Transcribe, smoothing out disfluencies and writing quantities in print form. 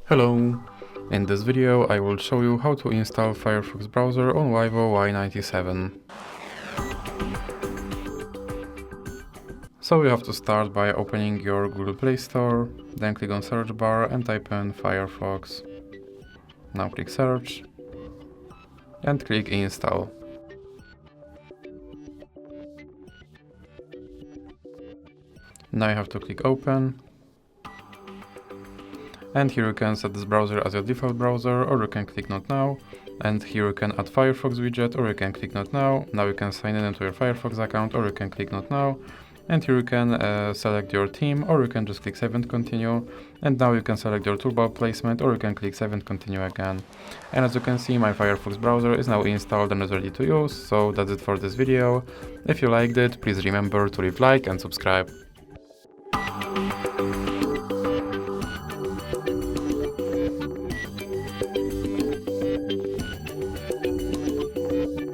Hello! In this video I will show you how to install Firefox browser on Vivo Y97. So you have to start by opening your Google Play Store, then click on search bar and type in Firefox. Now click search and click install. Now you have to click open. And here you can set this browser as your default browser, or you can click not now. And here you can add Firefox widget, or you can click not now. Now you can sign in into your Firefox account, or you can click not now. And here you can select your theme, or you can just click save and continue. And now you can select your toolbar placement, or you can click save and continue again. And as you can see, my Firefox browser is now installed and is ready to use. So that's it for this video. If you liked it, please remember to leave like and subscribe.